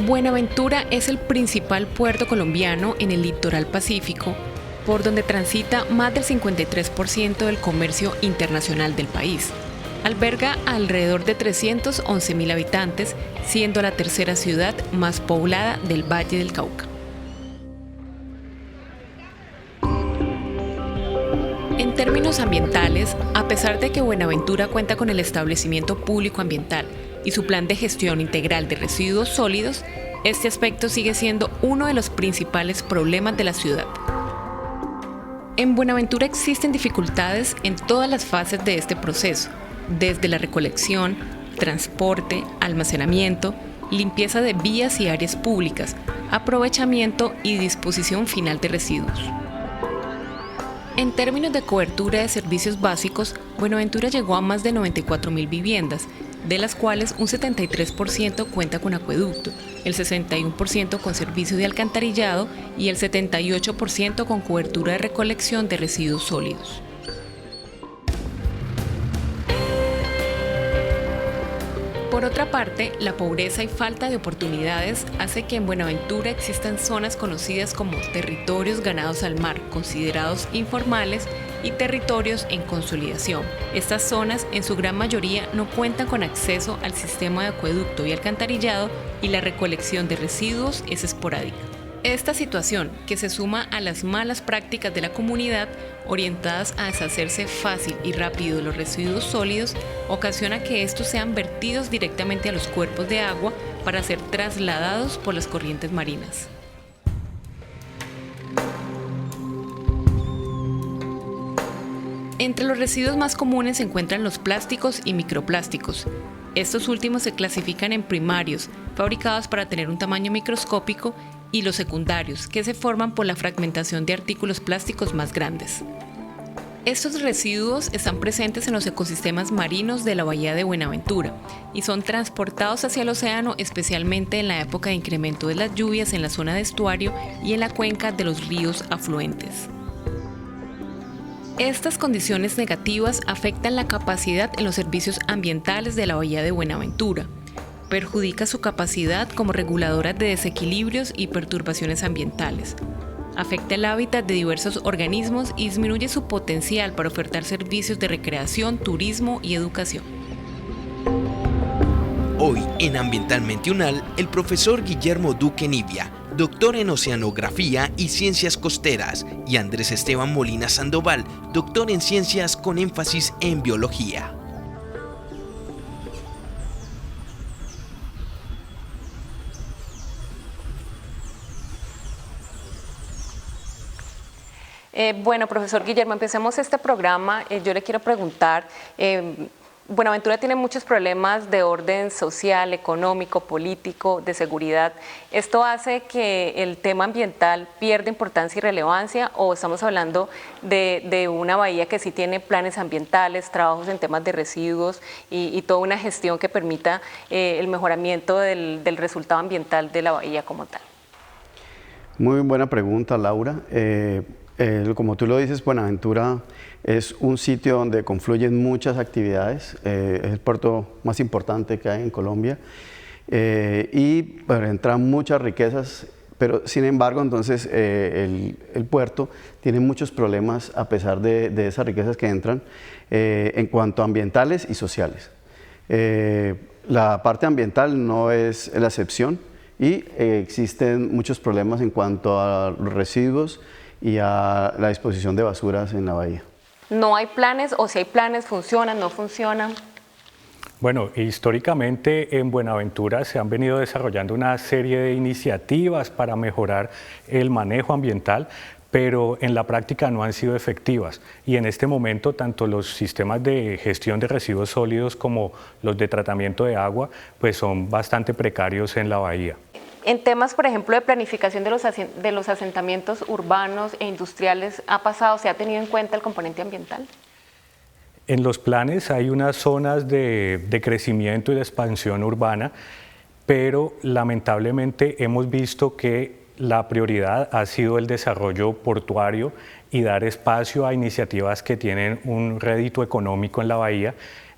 Buenaventura es el principal puerto colombiano en el litoral pacífico, por donde transita más del 53% del comercio internacional del país. Alberga alrededor de 311.000 habitantes, siendo la tercera ciudad más poblada del Valle del Cauca. En términos ambientales, a pesar de que Buenaventura cuenta con el establecimiento público ambiental y su plan de gestión integral de residuos sólidos, este aspecto sigue siendo uno de los principales problemas de la ciudad. En Buenaventura existen dificultades en todas las fases de este proceso, desde la recolección, transporte, almacenamiento, limpieza de vías y áreas públicas, aprovechamiento y disposición final de residuos. En términos de cobertura de servicios básicos, Buenaventura llegó a más de 94.000 viviendas, de las cuales un 73% cuenta con acueducto, el 61% con servicio de alcantarillado y el 78% con cobertura de recolección de residuos sólidos. Por otra parte, la pobreza y falta de oportunidades hace que en Buenaventura existan zonas conocidas como territorios ganados al mar, considerados informales, y territorios en consolidación. Estas zonas, en su gran mayoría, no cuentan con acceso al sistema de acueducto y alcantarillado y la recolección de residuos es esporádica. Esta situación, que se suma a las malas prácticas de la comunidad, orientadas a deshacerse fácil y rápido de los residuos sólidos, ocasiona que estos sean vertidos directamente a los cuerpos de agua para ser trasladados por las corrientes marinas. Entre los residuos más comunes se encuentran los plásticos y microplásticos. Estos últimos se clasifican en primarios, fabricados para tener un tamaño microscópico, y los secundarios, que se forman por la fragmentación de artículos plásticos más grandes. Estos residuos están presentes en los ecosistemas marinos de la bahía de Buenaventura y son transportados hacia el océano, especialmente en la época de incremento de las lluvias en la zona de estuario y en la cuenca de los ríos afluentes. Estas condiciones negativas afectan la capacidad en los servicios ambientales de la bahía de Buenaventura, perjudica su capacidad como reguladora de desequilibrios y perturbaciones ambientales, afecta el hábitat de diversos organismos y disminuye su potencial para ofertar servicios de recreación, turismo y educación. Hoy en Ambientalmente UNAL, el profesor Guillermo Duque Nivia, doctor en Oceanografía y Ciencias Costeras, y Andrés Esteban Molina Sandoval, doctor en Ciencias con énfasis en Biología. Bueno, profesor Guillermo, empecemos este programa. Yo le quiero preguntar, Buenaventura tiene muchos problemas de orden social, económico, político, de seguridad. ¿Esto hace que el tema ambiental pierda importancia y relevancia, o estamos hablando de una bahía que sí tiene planes ambientales, trabajos en temas de residuos y toda una gestión que permita el mejoramiento del resultado ambiental de la bahía como tal? Muy buena pregunta, Laura. Como tú lo dices, Buenaventura es un sitio donde confluyen muchas actividades, es el puerto más importante que hay en Colombia y entran muchas riquezas, pero sin embargo entonces el puerto tiene muchos problemas a pesar de esas riquezas que entran en cuanto a ambientales y sociales. La parte ambiental no es la excepción y existen muchos problemas en cuanto a los residuos y a la disposición de basuras en la bahía. ¿No hay planes, o si hay planes, funcionan, no funcionan? Bueno, históricamente en Buenaventura se han venido desarrollando una serie de iniciativas para mejorar el manejo ambiental, pero en la práctica no han sido efectivas. Y en este momento tanto los sistemas de gestión de residuos sólidos como los de tratamiento de agua pues son bastante precarios en la bahía. En temas, por ejemplo, de planificación de los asentamientos urbanos e industriales, ¿se ha tenido en cuenta el componente ambiental? En los planes hay unas zonas de crecimiento y de expansión urbana, pero lamentablemente hemos visto que la prioridad ha sido el desarrollo portuario y dar espacio a iniciativas que tienen un rédito económico en la bahía,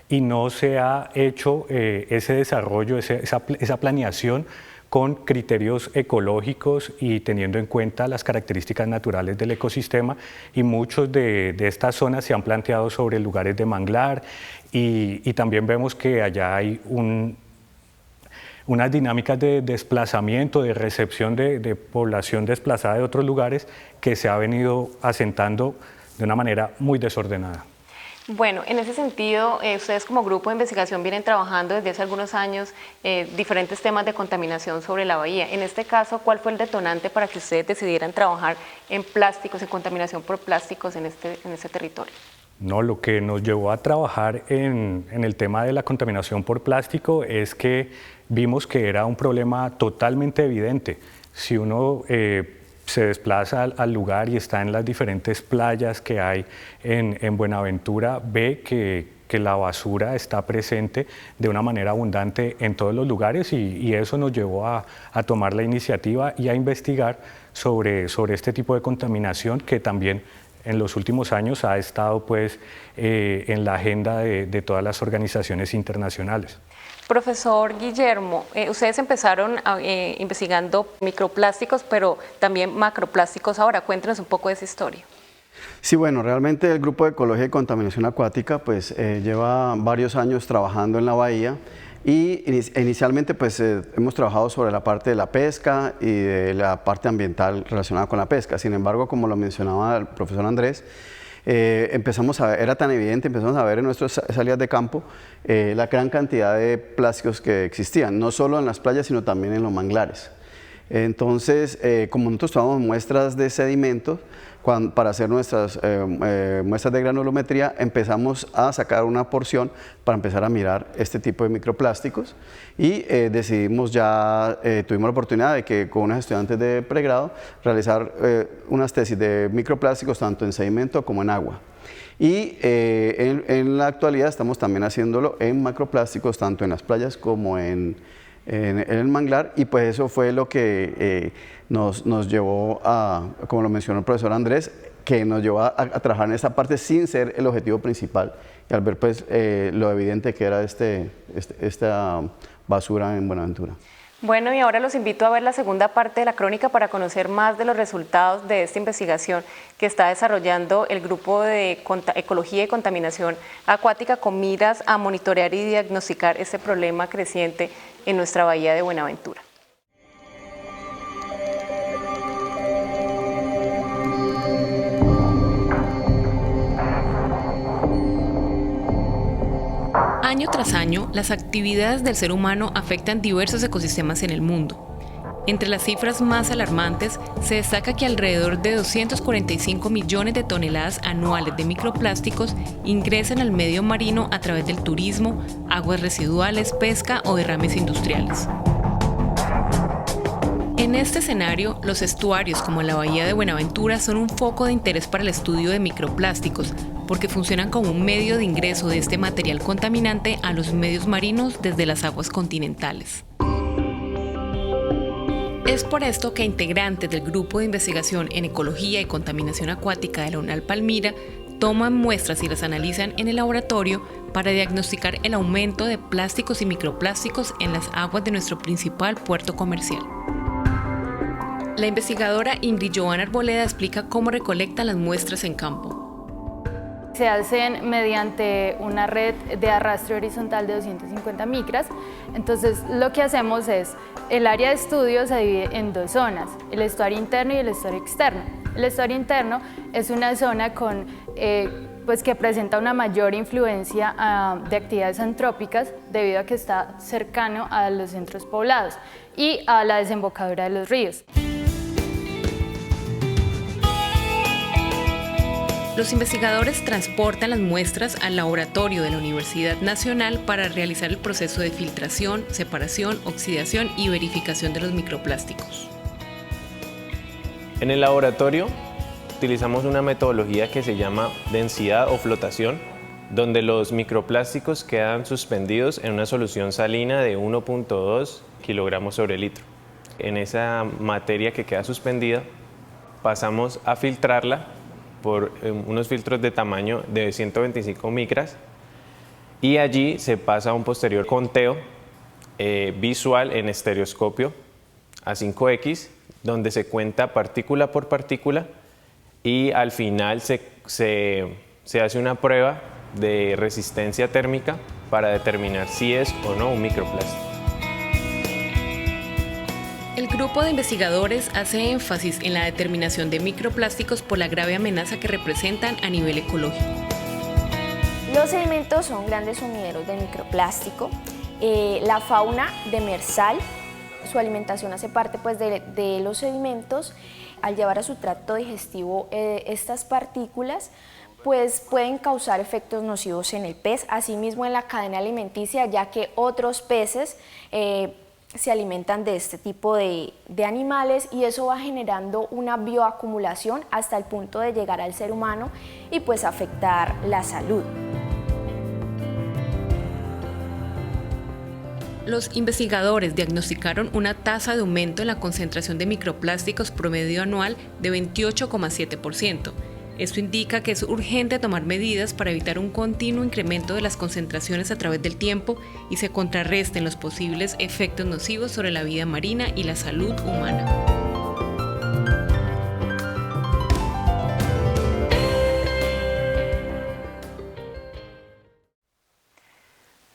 y no se ha hecho ese desarrollo, esa planeación con criterios ecológicos y teniendo en cuenta las características naturales del ecosistema, y muchos de estas zonas se han planteado sobre lugares de manglar y también vemos que allá hay unas dinámicas de desplazamiento, de recepción de población desplazada de otros lugares que se ha venido asentando de una manera muy desordenada. Bueno, en ese sentido, ustedes como grupo de investigación vienen trabajando desde hace algunos años diferentes temas de contaminación sobre la bahía. En este caso, ¿cuál fue el detonante para que ustedes decidieran trabajar en plásticos, en contaminación por plásticos en este territorio? No, lo que nos llevó a trabajar en el tema de la contaminación por plástico es que vimos que era un problema totalmente evidente. Si uno se desplaza al lugar y está en las diferentes playas que hay en Buenaventura, ve que la basura está presente de una manera abundante en todos los lugares, y eso nos llevó a tomar la iniciativa y a investigar sobre este tipo de contaminación que también en los últimos años ha estado pues, en la agenda de todas las organizaciones internacionales. Profesor Guillermo, ustedes empezaron investigando microplásticos, pero también macroplásticos ahora. Cuéntenos un poco de esa historia. Sí, bueno, realmente el Grupo de Ecología y Contaminación Acuática pues, lleva varios años trabajando en la bahía, y inicialmente pues, hemos trabajado sobre la parte de la pesca y de la parte ambiental relacionada con la pesca. Sin embargo, como lo mencionaba el profesor Andrés, empezamos a ver, era tan evidente, empezamos a ver en nuestras salidas de campo la gran cantidad de plásticos que existían, no solo en las playas, sino también en los manglares. Entonces, como nosotros tomamos muestras de sedimentos para hacer nuestras muestras de granulometría, empezamos a sacar una porción para empezar a mirar este tipo de microplásticos, y decidimos tuvimos la oportunidad de que con unos estudiantes de pregrado realizar unas tesis de microplásticos tanto en sedimento como en agua. Y en la actualidad estamos también haciéndolo en macroplásticos tanto en las playas como en el manglar, y pues eso fue lo que nos llevó a, como lo mencionó el profesor Andrés, que nos llevó a trabajar en esta parte sin ser el objetivo principal, y al ver pues lo evidente que era esta basura en Buenaventura. Bueno, y ahora los invito a ver la segunda parte de la crónica para conocer más de los resultados de esta investigación que está desarrollando el Grupo de Ecología y Contaminación Acuática con miras a monitorear y diagnosticar este problema creciente en nuestra bahía de Buenaventura. Año tras año, las actividades del ser humano afectan diversos ecosistemas en el mundo. Entre las cifras más alarmantes, se destaca que alrededor de 245 millones de toneladas anuales de microplásticos ingresan al medio marino a través del turismo, aguas residuales, pesca o derrames industriales. En este escenario, los estuarios como la bahía de Buenaventura son un foco de interés para el estudio de microplásticos, porque funcionan como un medio de ingreso de este material contaminante a los medios marinos desde las aguas continentales. Es por esto que integrantes del Grupo de Investigación en Ecología y Contaminación Acuática de la UNAL Palmira toman muestras y las analizan en el laboratorio para diagnosticar el aumento de plásticos y microplásticos en las aguas de nuestro principal puerto comercial. La investigadora Ingrid Joana Arboleda explica cómo recolectan las muestras en campo. Se hacen mediante una red de arrastre horizontal de 250 micras. Entonces lo que hacemos es, el área de estudio se divide en dos zonas, el estuario interno y el estuario externo. El estuario interno es una zona pues que presenta una mayor influencia de actividades antrópicas debido a que está cercano a los centros poblados y a la desembocadura de los ríos. Los investigadores transportan las muestras al laboratorio de la Universidad Nacional para realizar el proceso de filtración, separación, oxidación y verificación de los microplásticos. En el laboratorio utilizamos una metodología que se llama densidad o flotación, donde los microplásticos quedan suspendidos en una solución salina de 1.2 kilogramos sobre litro. En esa materia que queda suspendida, pasamos a filtrarla por unos filtros de tamaño de 125 micras, y allí se pasa a un posterior conteo visual en estereoscopio a 5X, donde se cuenta partícula por partícula y al final se hace una prueba de resistencia térmica para determinar si es o no un microplástico. El grupo de investigadores hace énfasis en la determinación de microplásticos por la grave amenaza que representan a nivel ecológico. Los sedimentos son grandes sumideros de microplástico. La fauna demersal, su alimentación hace parte pues, de los sedimentos. Al llevar a su tracto digestivo estas partículas, pues pueden causar efectos nocivos en el pez, asimismo en la cadena alimenticia, ya que otros peces se alimentan de este tipo de animales y eso va generando una bioacumulación hasta el punto de llegar al ser humano y pues afectar la salud. Los investigadores diagnosticaron una tasa de aumento en la concentración de microplásticos promedio anual de 28,7%. Esto indica que es urgente tomar medidas para evitar un continuo incremento de las concentraciones a través del tiempo y se contrarresten los posibles efectos nocivos sobre la vida marina y la salud humana.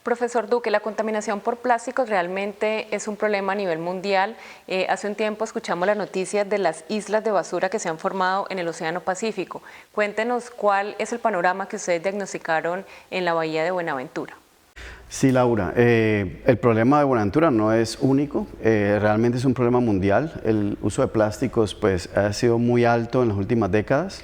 Profesor Duque, la contaminación por plásticos realmente es un problema a nivel mundial. Hace un tiempo escuchamos las noticias de las islas de basura que se han formado en el Océano Pacífico. Cuéntenos cuál es el panorama que ustedes diagnosticaron en la Bahía de Buenaventura. Sí, Laura, el problema de Buenaventura no es único, realmente es un problema mundial. El uso de plásticos pues, ha sido muy alto en las últimas décadas,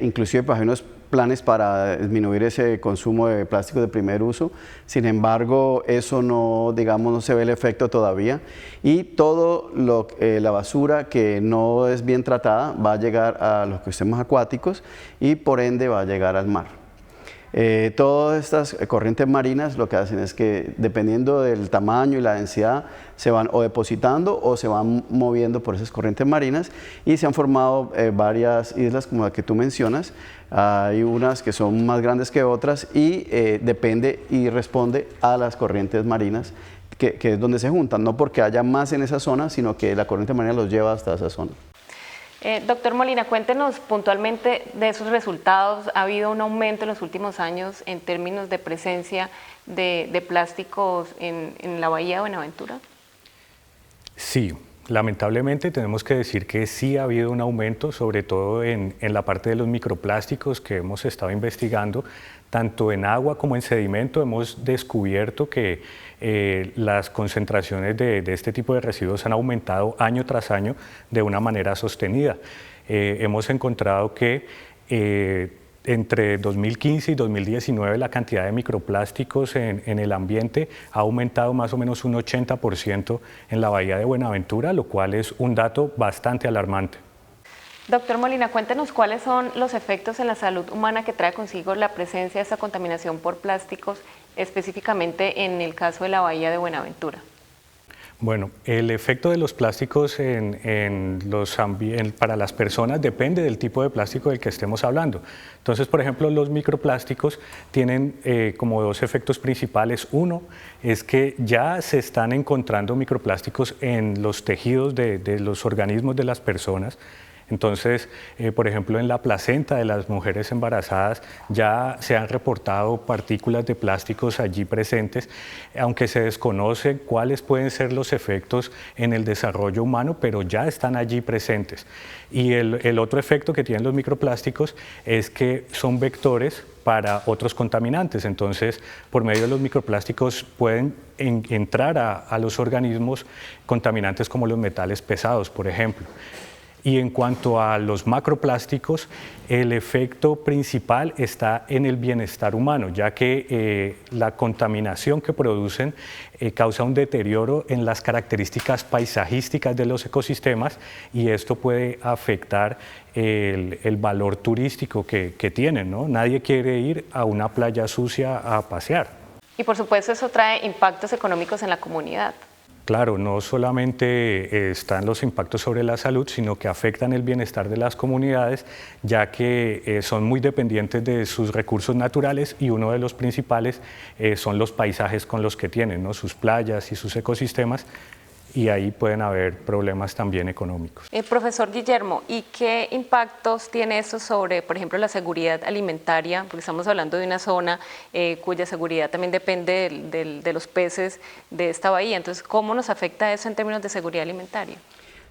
inclusive pues, hay unos planes para disminuir ese consumo de plásticos de primer uso. Sin embargo, eso no, digamos, no se ve el efecto todavía y todo la basura que no es bien tratada va a llegar a los ecosistemas acuáticos y por ende va a llegar al mar. Todas estas corrientes marinas lo que hacen es que dependiendo del tamaño y la densidad se van o depositando o se van moviendo por esas corrientes marinas y se han formado varias islas como la que tú mencionas. Hay unas que son más grandes que otras y depende y responde a las corrientes marinas que es donde se juntan, no porque haya más en esa zona, sino que la corriente marina los lleva hasta esa zona. Doctor Molina, cuéntenos puntualmente de esos resultados. ¿Ha habido un aumento en los últimos años en términos de presencia de plásticos en la Bahía de Buenaventura? Sí, lamentablemente tenemos que decir que sí ha habido un aumento, sobre todo en la parte de los microplásticos que hemos estado investigando, tanto en agua como en sedimento. Hemos descubierto que las concentraciones de este tipo de residuos han aumentado año tras año de una manera sostenida. Hemos encontrado que entre 2015 y 2019 la cantidad de microplásticos en el ambiente ha aumentado más o menos un 80% en la Bahía de Buenaventura, lo cual es un dato bastante alarmante. Doctor Molina, cuéntenos cuáles son los efectos en la salud humana que trae consigo la presencia de esta contaminación por plásticos, específicamente en el caso de la Bahía de Buenaventura. Bueno, el efecto de los plásticos para las personas depende del tipo de plástico del que estemos hablando. Entonces, por ejemplo, los microplásticos tienen como dos efectos principales. Uno es que ya se están encontrando microplásticos en los tejidos de los organismos de las personas. Entonces, por ejemplo, en la placenta de las mujeres embarazadas ya se han reportado partículas de plásticos allí presentes, aunque se desconoce cuáles pueden ser los efectos en el desarrollo humano, pero ya están allí presentes. Y el otro efecto que tienen los microplásticos es que son vectores para otros contaminantes. Entonces, por medio de los microplásticos pueden entrar a los organismos contaminantes como los metales pesados, por ejemplo. Y en cuanto a los macroplásticos, el efecto principal está en el bienestar humano, ya que la contaminación que producen causa un deterioro en las características paisajísticas de los ecosistemas y esto puede afectar el valor turístico que tienen, ¿no? Nadie quiere ir a una playa sucia a pasear. Y por supuesto eso trae impactos económicos en la comunidad. Claro, no solamente están los impactos sobre la salud, sino que afectan el bienestar de las comunidades, ya que son muy dependientes de sus recursos naturales y uno de los principales son los paisajes con los que tienen, ¿no? Sus playas y sus ecosistemas, y ahí pueden haber problemas también económicos. Profesor Guillermo, ¿y qué impactos tiene esto sobre, por ejemplo, la seguridad alimentaria? Porque estamos hablando de una zona cuya seguridad también depende de los peces de esta bahía. Entonces, ¿cómo nos afecta eso en términos de seguridad alimentaria?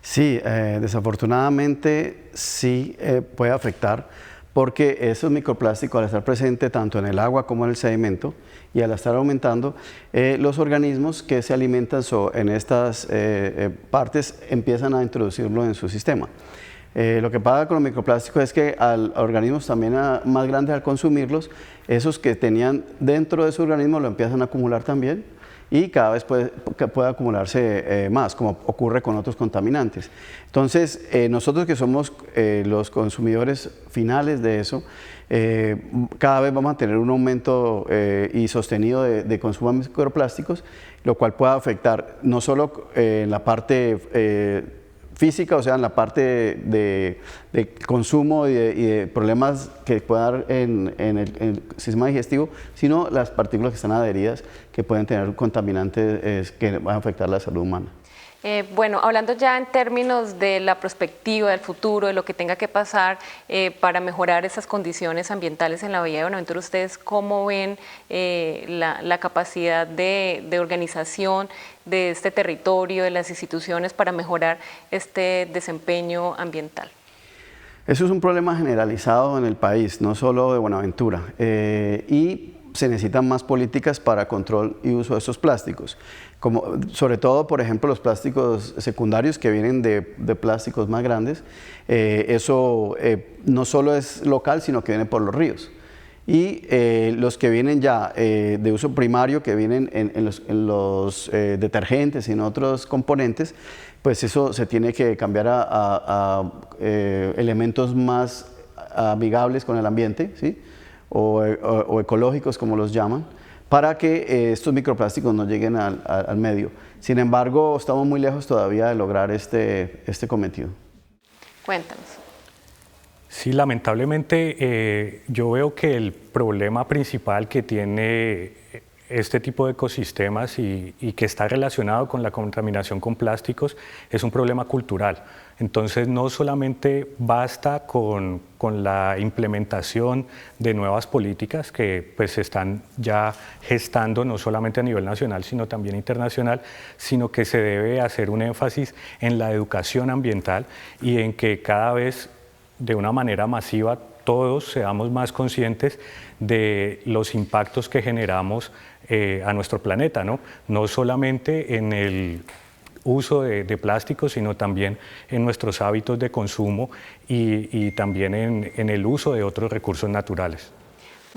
Sí, desafortunadamente sí puede afectar, porque esos microplásticos, al estar presentes tanto en el agua como en el sedimento y al estar aumentando, los organismos que se alimentan en estas partes empiezan a introducirlo en su sistema. Lo que pasa con los microplásticos es que al organismos también más grandes, al consumirlos, esos que tenían dentro de su organismo lo empiezan a acumular también, y cada vez puede acumularse más, como ocurre con otros contaminantes. Entonces, nosotros que somos los consumidores finales de eso, cada vez vamos a tener un aumento y sostenido de consumo de microplásticos, lo cual puede afectar no solo en la parte física, o sea, en la parte de consumo y de problemas que puede dar en el sistema digestivo, sino las partículas que están adheridas, que pueden tener contaminantes que van a afectar la salud humana. Bueno, hablando ya en términos de la perspectiva del futuro, de lo que tenga que pasar para mejorar esas condiciones ambientales en la bahía de Buenaventura, ¿ustedes cómo ven la capacidad de organización de este territorio, de las instituciones para mejorar este desempeño ambiental? Eso es un problema generalizado en el país, no solo de Buenaventura, y se necesitan más políticas para control y uso de estos plásticos, sobre todo, por ejemplo, los plásticos secundarios que vienen de plásticos más grandes. Eso no solo es local, sino que viene por los ríos. Y los que vienen ya de uso primario, que vienen en los detergentes y en otros componentes, pues eso se tiene que cambiar a elementos más amigables con el ambiente, ¿sí? o ecológicos, como los llaman, para que estos microplásticos no lleguen al medio. Sin embargo, estamos muy lejos todavía de lograr este cometido. Cuéntanos. Sí, lamentablemente yo veo que el problema principal que tiene este tipo de ecosistemas y que está relacionado con la contaminación con plásticos es un problema cultural. Entonces no solamente basta con la implementación de nuevas políticas que pues se están ya gestando no solamente a nivel nacional sino también internacional, sino que se debe hacer un énfasis en la educación ambiental y en que cada vez de una manera masiva todos seamos más conscientes de los impactos que generamos a nuestro planeta, ¿no? No solamente en el uso de plásticos, sino también en nuestros hábitos de consumo y también en el uso de otros recursos naturales.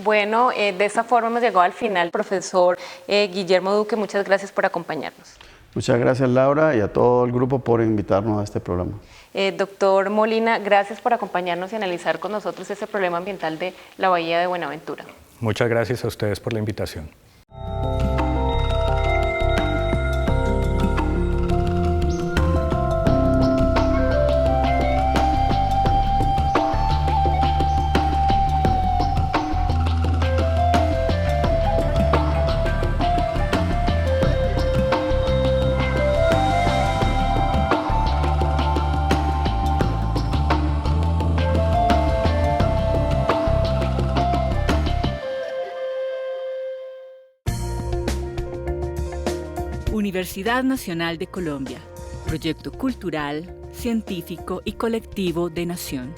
Bueno, de esta forma hemos llegado al final. Profesor Guillermo Duque, muchas gracias por acompañarnos. Muchas gracias, Laura, y a todo el grupo por invitarnos a este programa. Doctor Molina, gracias por acompañarnos y analizar con nosotros este problema ambiental de la bahía de Buenaventura. Muchas gracias a ustedes por la invitación. Universidad Nacional de Colombia, proyecto cultural, científico y colectivo de Nación.